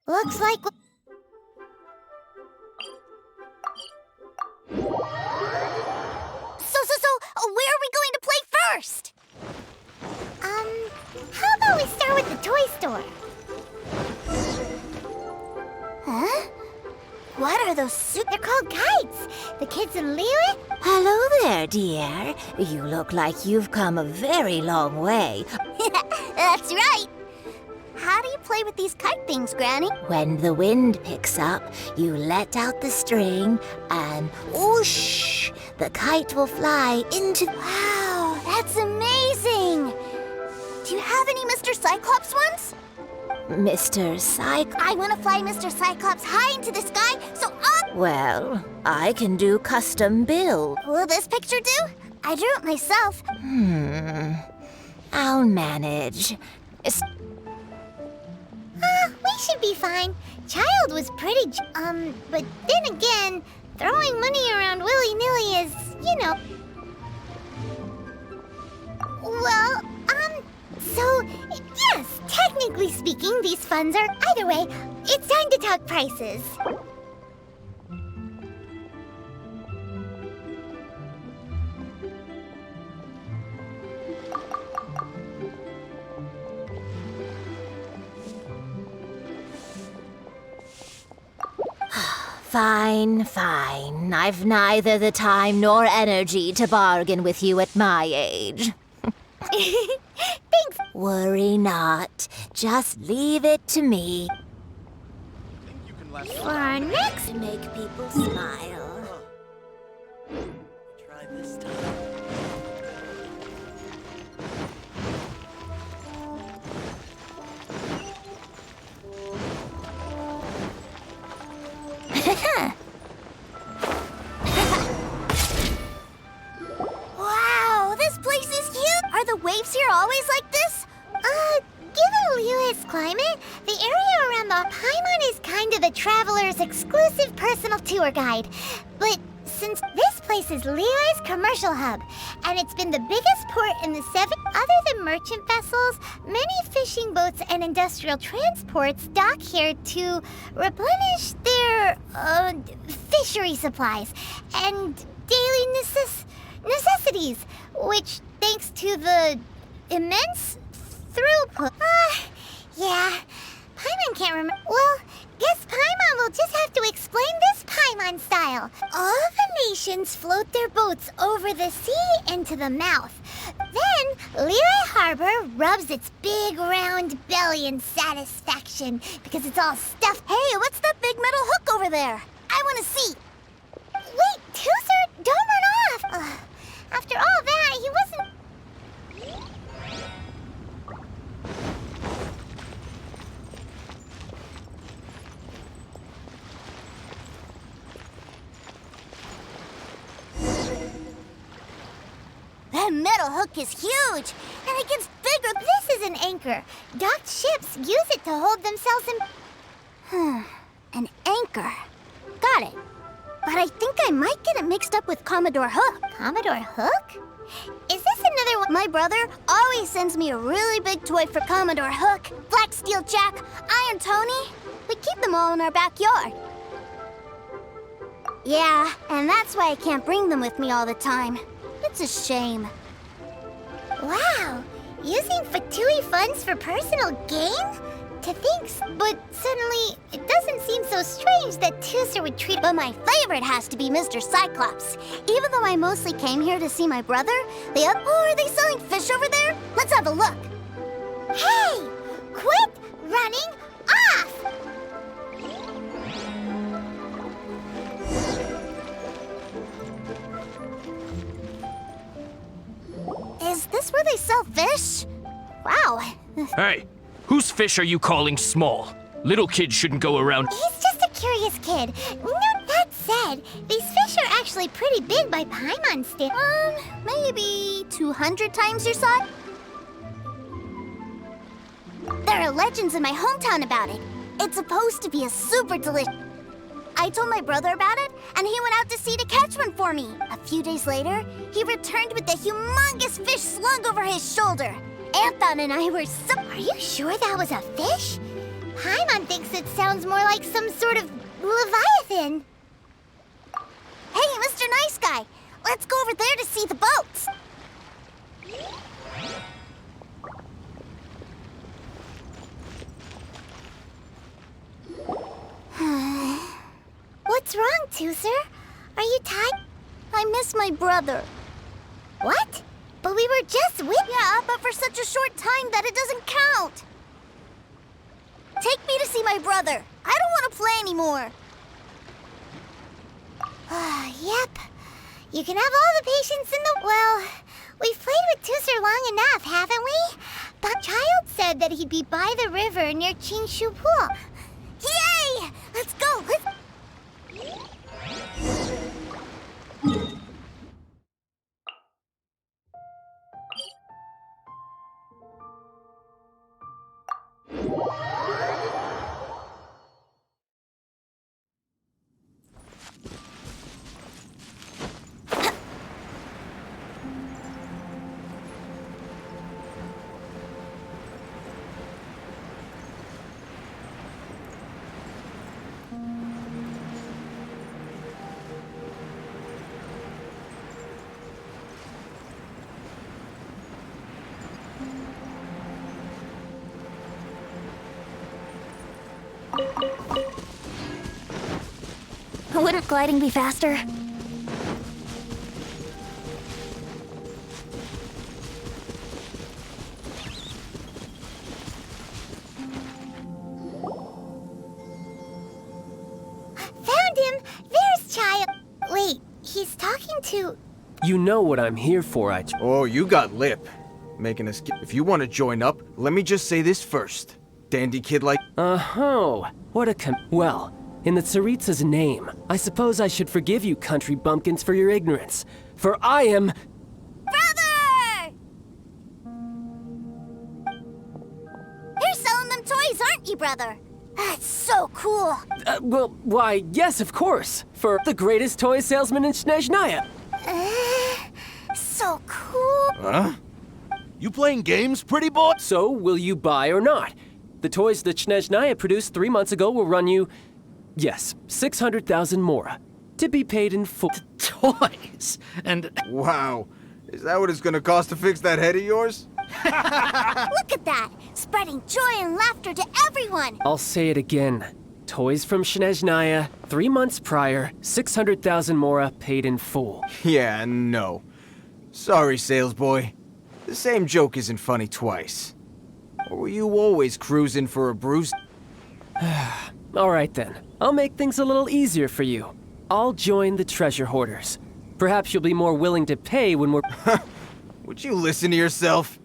Looks like... So, where are we going to play first? How about we start with the toy store? Huh? What are those They're called kites. The kids in Liyue? Hello there, dear. You look like you've come a very long way. That's right. How do you play with these kite things, Granny? When the wind picks up, you let out the string and whoosh, the kite will fly into... Wow, that's amazing. Do you have any Mr. Cyclops ones? Mr. Cyclops? I want to fly Mr. Cyclops high into the sky, so on... Well, I can do custom build. Will this picture do? I drew it myself. I'll manage. We should be fine. Child was pretty... but then again, throwing money around willy-nilly is, you know... Well, so, yes, technically speaking, these funds are... Either way, it's time to talk prices. Fine. I've neither the time nor energy to bargain with you at my age. Thanks. Worry not. Just leave it to me. For our next... To make people smile. Try this time. Wow, this place is huge! Are the waves here always like this? Given Liyue's climate, the area around the Paimon is kind of the traveler's exclusive personal tour guide. But since this place is Liyue's commercial hub, and it's been the biggest port in the other than merchant vessels, many fishing boats and industrial transports dock here to replenish their, fishery supplies and daily necessities, which, thanks to the immense throughput... yeah, Paimon can't remember... Well, guess Paimon will just have to explain this Paimon style. All the nations float their boats over the sea into the mouth. Then, Liyue Harbor rubs its big round belly in satisfaction because it's all stuffed. Hey, what's that big metal hook over there? I want to see. Wait, Tooser, don't run off. After all that, he wasn't... That metal hook is huge, and it gets bigger. This is an anchor. Docked ships use it to hold themselves in... An anchor. Got it. But I think I might get it mixed up with Commodore Hook. Commodore Hook? Is this another one? My brother always sends me a really big toy for Commodore Hook, Black Steel Jack, Iron Tony. We keep them all in our backyard. Yeah, and that's why I can't bring them with me all the time. It's a shame. Wow, using Fatui funds for personal gain? To think, but suddenly it doesn't seem so strange that Tooser would treat... But my favorite has to be Mr. Cyclops. Even though I mostly came here to see my brother, Oh, are they selling fish over there? Let's have a look. Hey! Quit running off! Is this where they sell fish? Wow. Hey, whose fish are you calling small? Little kids shouldn't go around. He's just a curious kid. No, that said, these fish are actually pretty big by Paimon standards. Maybe 200 times your size? There are legends in my hometown about it. It's supposed to be a super delicious... I told my brother about it, and he went out to sea to catch one for me. A few days later, he returned with a humongous fish slung over his shoulder. Anton and I were so... Are you sure that was a fish? Paimon thinks it sounds more like some sort of leviathan. Hey, Mr. Nice Guy, let's go over there to see the boats. What's wrong, Tooser? Are you tired? I miss my brother. What? But we were just with— Yeah, but for such a short time that it doesn't count. Take me to see my brother. I don't want to play anymore. Yep. You can have all the patience in the— Well, we've played with Tooser long enough, haven't we? But Child said that he'd be by the river near Chinshu Pool. Yay! Let's go! Wouldn't gliding be faster? Found him! There's Child! Wait, he's talking to— You know what I'm here for, Oh, you got lip. Making us— If you want to join up, let me just say this first. Dandy kid like— Oh, what a Well, in the Tsaritsa's name, I suppose I should forgive you country bumpkins for your ignorance. For I am— Brother! You're selling them toys, aren't you, brother? That's so cool. well, why, yes, of course. For the greatest toy salesman in Snezhnaya. So cool. Huh? You playing games, pretty boy? So, will you buy or not? The toys that Snezhnaya produced 3 months ago will run you, yes, 600,000 mora, to be paid in full. Toys? And Wow. Is that what it's gonna cost to fix that head of yours? Look at that! Spreading joy and laughter to everyone! I'll say it again. Toys from Snezhnaya, 3 months prior, 600,000 mora paid in full. Yeah, no. Sorry, sales boy. The same joke isn't funny twice. Or were you always cruising for a bruise? All right then, I'll make things a little easier for you. I'll join the treasure hoarders. Perhaps you'll be more willing to pay when we're— Would you listen to yourself?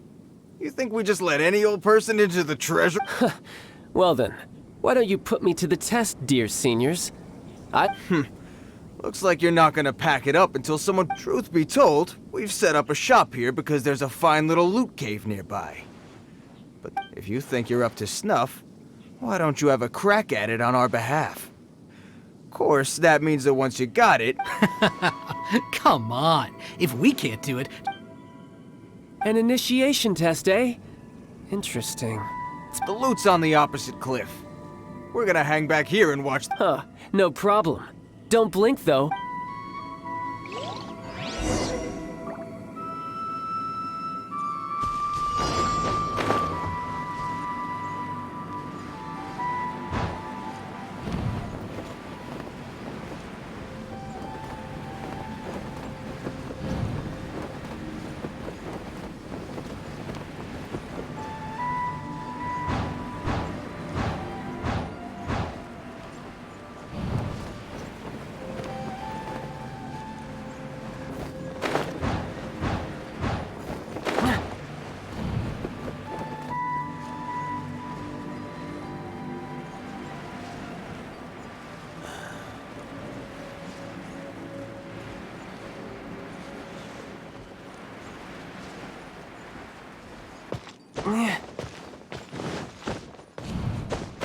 You think we just let any old person into the treasure? Well then, why don't you put me to the test, dear seniors? Looks like you're not gonna pack it up until someone— Truth be told, we've set up a shop here because there's a fine little loot cave nearby. But if you think you're up to snuff, why don't you have a crack at it on our behalf? Of course, that means that once you got it— come on, if we can't do it, An initiation test, eh? Interesting. the loot's on the opposite cliff. We're gonna hang back here and watch— Huh, no problem. Don't blink, though.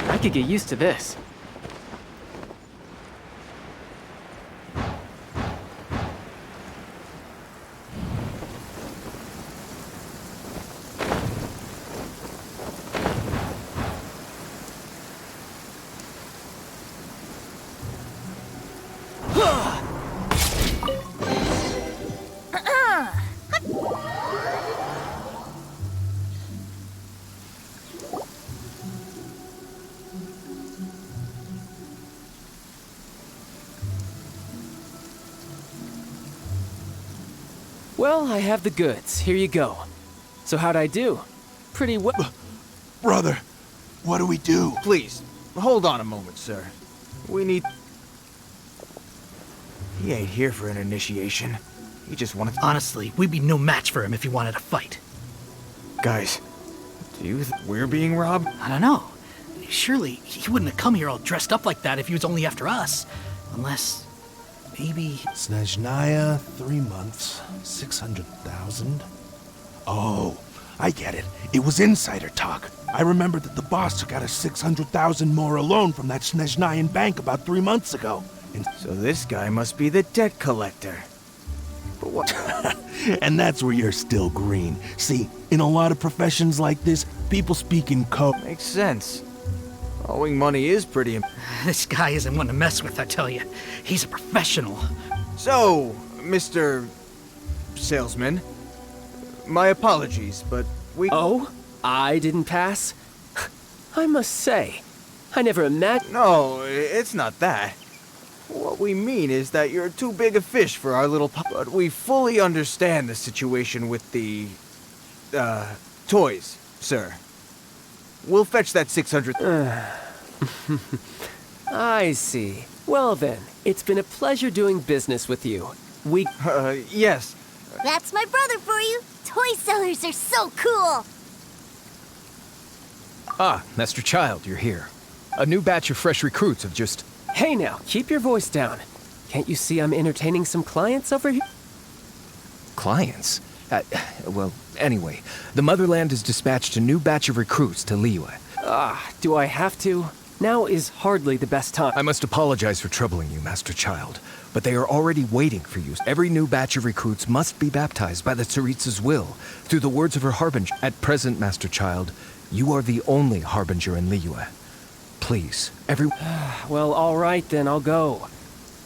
I could get used to this. Well, I have the goods. Here you go. So how'd I do? Pretty well. Brother, what do we do? Please, hold on a moment, sir. We need... He ain't here for an initiation. He just wanted to... Honestly, we'd be no match for him if he wanted to fight. Guys, do you think we're being robbed? I don't know. Surely he wouldn't have come here all dressed up like that if he was only after us. Unless... maybe... Snezhnaya, 3 months, 600,000. Oh, I get it. It was insider talk. I remember that the boss took out a 600,000 more loan from that Snezhnayan bank about 3 months ago. And, So this guy must be the debt collector. But what... and that's where you're still green. See, in a lot of professions like this, people speak in code. Makes sense. Owing money is pretty... This guy isn't one to mess with, I tell you. He's a professional. So, Mr. Salesman, my apologies, but we... Oh? I didn't pass? I must say, I never imagined... No, it's not that. What we mean is that you're too big a fish for our little But we fully understand the situation with the... toys, sir. We'll fetch that 600... I see. Well then, it's been a pleasure doing business with you. We... yes. That's my brother for you. Toy sellers are so cool. Ah, Master Child, you're here. A new batch of fresh recruits have just... Hey now, keep your voice down. Can't you see I'm entertaining some clients over here? clients? Well, anyway, the Motherland has dispatched a new batch of recruits to Liyue. Do I have to? Now is hardly the best time. I must apologize for troubling you, Master Child, but they are already waiting for you. Every new batch of recruits must be baptized by the Tsaritsa's will, through the words of her harbinger. At present, Master Child, you are the only harbinger in Liyue. Please, Well, all right then, I'll go.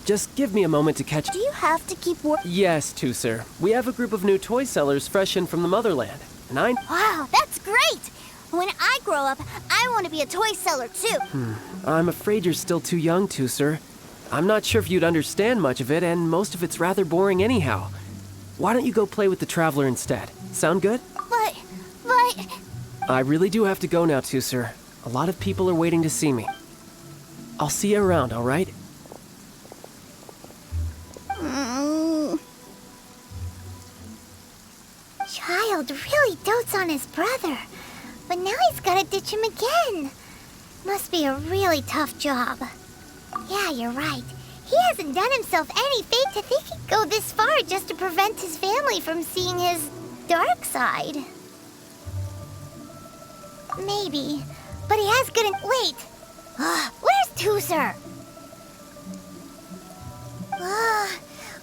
Just give me a moment to catch... Do you have to keep working? Yes, Sir. We have a group of new toy sellers fresh in from the Motherland, and I... Wow, that's great! When I grow up, I want to be a toy seller too. I'm afraid you're still too young to, Sir. I'm not sure if you'd understand much of it, and most of it's rather boring anyhow. Why don't you go play with the Traveler instead? Sound good? But... I really do have to go now, Sir. A lot of people are waiting to see me. I'll see you around, all right? Child really dotes on his brother, but now he's gotta ditch him again. Must be a really tough job. Yeah, you're right. He hasn't done himself any favor to think he'd go this far just to prevent his family from seeing his dark side. Maybe, but he has good wait! Where's Tooser?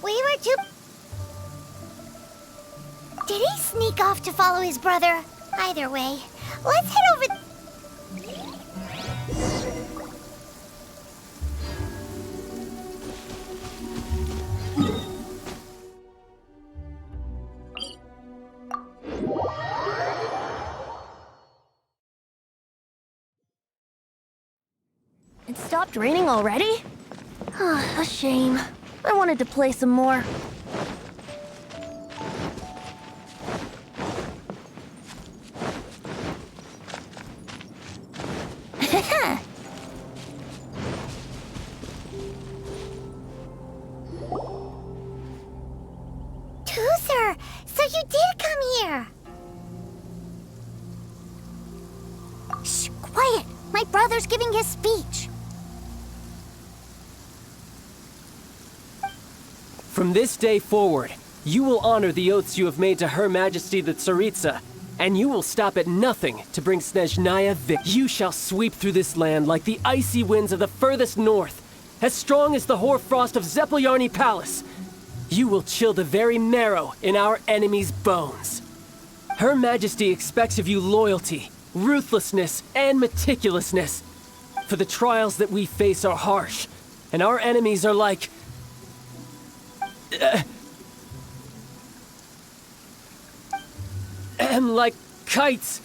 We were too... Did he sneak off to follow his brother? Either way, let's head over... It stopped raining already? A shame. I wanted to play some more. Tooser, so you did come here. Shh, quiet. My brother's giving his speech. From this day forward, you will honor the oaths you have made to Her Majesty the Tsaritsa, and you will stop at nothing to bring Snezhnaya victory. You shall sweep through this land like the icy winds of the furthest north, as strong as the hoarfrost of Zepelyarny Palace. You will chill the very marrow in our enemies' bones. Her Majesty expects of you loyalty, ruthlessness, and meticulousness. For the trials that we face are harsh, and our enemies are like like kites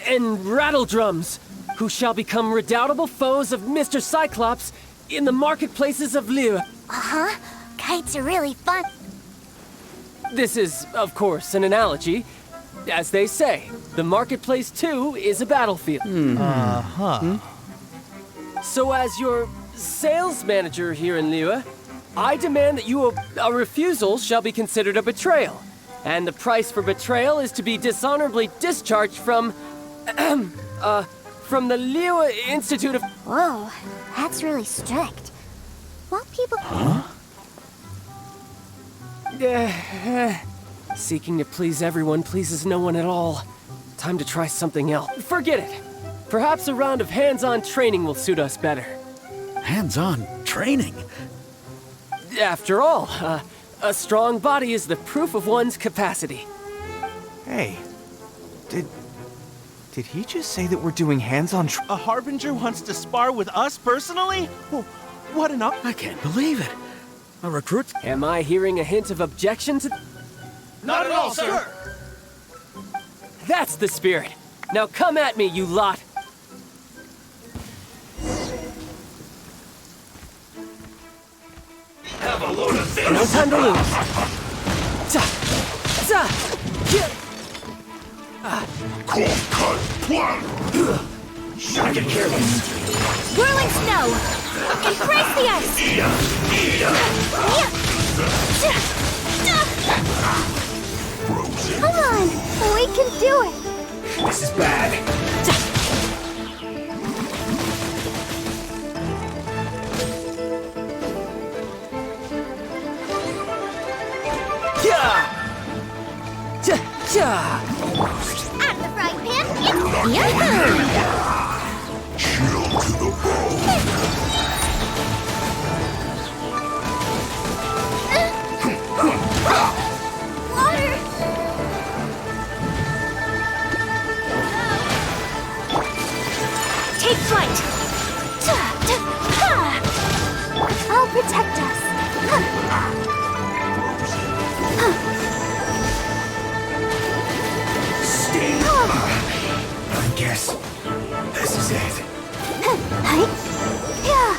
and rattle drums, who shall become redoubtable foes of Mr. Cyclops in the marketplaces of Liyue. Uh-huh. Kites are really fun. This is, of course, an analogy. As they say, the marketplace too is a battlefield. So as your sales manager here in Liyue, I demand that a refusal shall be considered a betrayal. And the price for betrayal is to be dishonorably discharged from the Liyue Institute of... Whoa, that's really strict. What people... Seeking to please everyone pleases no one at all. Time to try something else. Forget it. Perhaps a round of hands-on training will suit us better. Hands-on training? After all, a strong body is the proof of one's capacity. Hey, did he just say that we're doing hands-on A Harbinger wants to spar with us personally? What an up... I can't believe it. A recruit? Am I hearing a hint of objection to... Not at all, sir! That's the spirit. Now come at me, you lot. Have a load of this. No time to lose. Ta, ta, yeah. Cold cut plan. I can careless. Whirling snow! Embrace the ice! Frozen. Come on! We can do it! This is bad. Yeah. Ja, ja. Out of the frying pan! Yahoo! Chill to the bone. Water! Take flight! I'll protect us! Stay. I guess this is it. Yeah!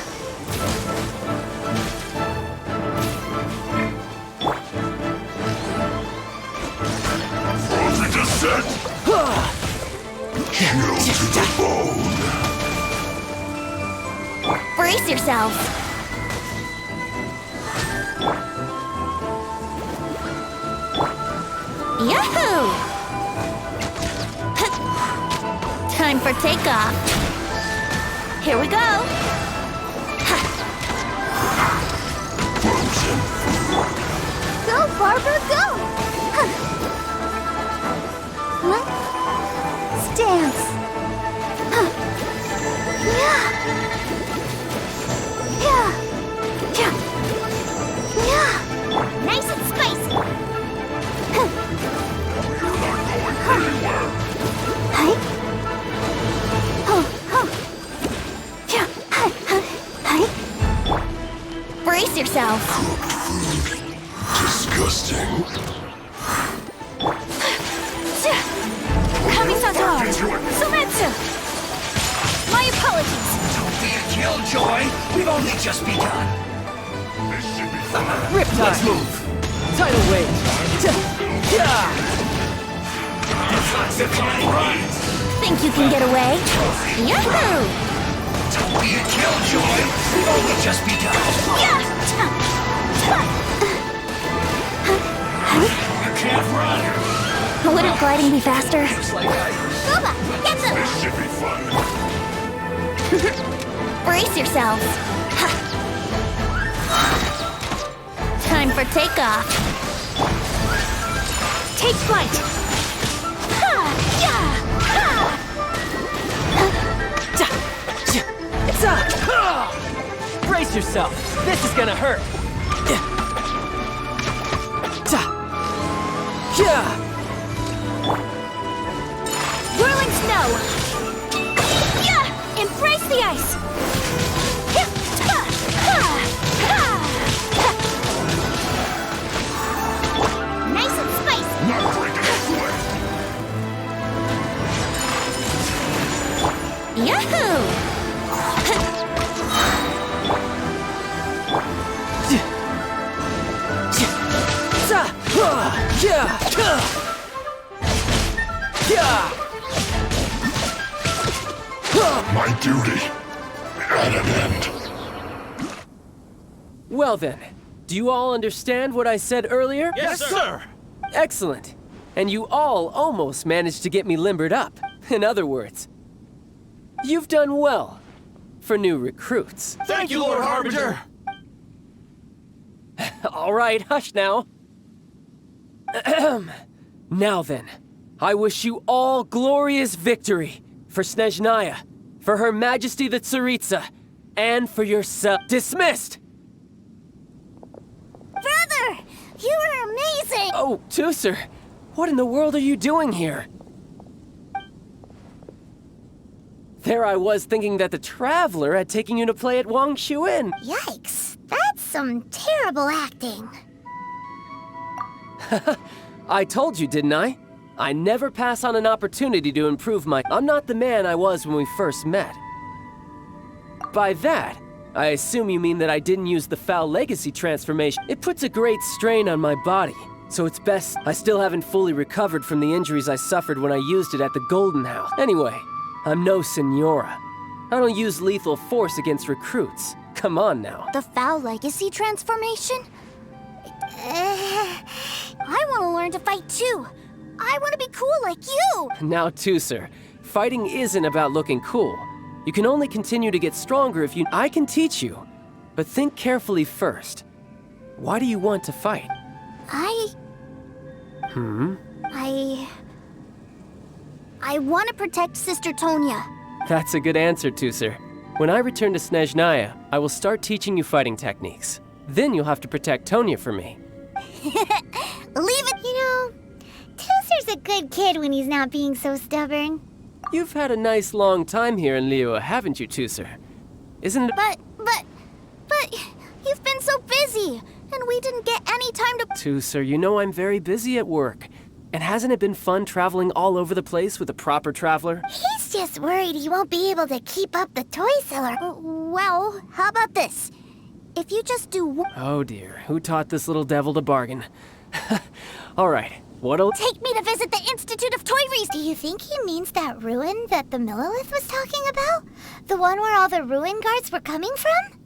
Frozen descent. Chill to the bone. Brace yourselves! Yahoo! Time for takeoff. Here we go. Frozen. Go, Barbara, go! Let's dance. Yeah. Yeah. Yeah. Yeah. Nice and spicy. You're not going anywhere. Hi. Oh, oh. Yeah. Hi. Hi. Brace yourselves. Disgusting. Kamisato. Sumetsu. My apologies. Don't be a killjoy. We've only just begun. This should be fun. Riptide. Let's move. Tidal wave. Ja. Think you can get away? Yahoo! Don't be a killjoy. We've only just begun. Yeah! You can't run. Wouldn't gliding be faster? Looks like I... Goba, get them! This should be fun. Brace yourselves. Time for takeoff. Take flight. Ha! Yeah! Ha! Ja, ja, za. Brace yourself. This is gonna hurt. Ja. Ja. Whirling snow. Yeah! Embrace the ice. Yeah! Ha! Ha! Ha! My duty at an end. Well then, do you all understand what I said earlier? Yes, sir! Excellent. And you all almost managed to get me limbered up. In other words, you've done well for new recruits. Thank you, Lord Harbinger! All right, hush now. Now then, I wish you all glorious victory for Snezhnaya, for Her Majesty the Tsaritsa, and for yourself. Dismissed! Brother, you were amazing! Oh, Tusser, what in the world are you doing here? There I was thinking that the Traveler had taken you to play at Wang Shuin. Yikes, that's some terrible acting. I told you, didn't I? I never pass on an opportunity to improve I'm not the man I was when we first met. By that, I assume you mean that I didn't use the Foul Legacy transformation. It puts a great strain on my body, so it's best I still haven't fully recovered from the injuries I suffered when I used it at the Golden House. Anyway, I'm no Senora. I don't use lethal force against recruits. Come on now. The Foul Legacy transformation? I want to learn to fight too. I want to be cool like you. Now, Tusser, fighting isn't about looking cool. You can only continue to get stronger if you... I can teach you, but think carefully first. Why do you want to fight? I want to protect Sister Tonya. That's a good answer, Tusser. When I return to Snezhnaya, I will start teaching you fighting techniques. Then you'll have to protect Tonya for me. Leave it. You know, Tusser's a good kid when he's not being so stubborn. You've had a nice long time here in Liyue, haven't you, Tusser? Isn't it— But you've been so busy, and we didn't get any time to— Tusser, you know I'm very busy at work. And hasn't it been fun traveling all over the place with a proper traveler? He's just worried he won't be able to keep up the toy seller. Well, how about this? If you just do Oh dear, who taught this little devil to bargain? All right, what'll— Take me to visit the Institute of Toy Research. Do you think he means that ruin that the Millilith was talking about? The one where all the ruin guards were coming from?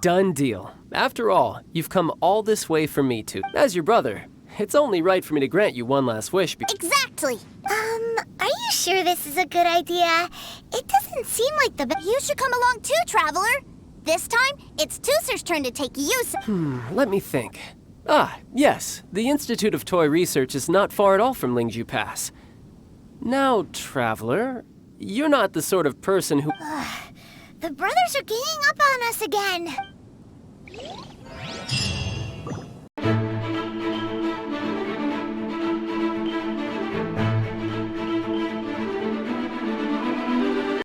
Done deal. After all, you've come all this way for me to. As your brother, it's only right for me to grant you one last wish. Exactly. Are you sure this is a good idea? It doesn't seem like the You should come along too, Traveler. This time, it's Tusser's turn to take use. Let me think. Ah, yes, the Institute of Toy Research is not far at all from Lingju Pass. Now, Traveler, you're not the sort of person who— The brothers are ganging up on us again.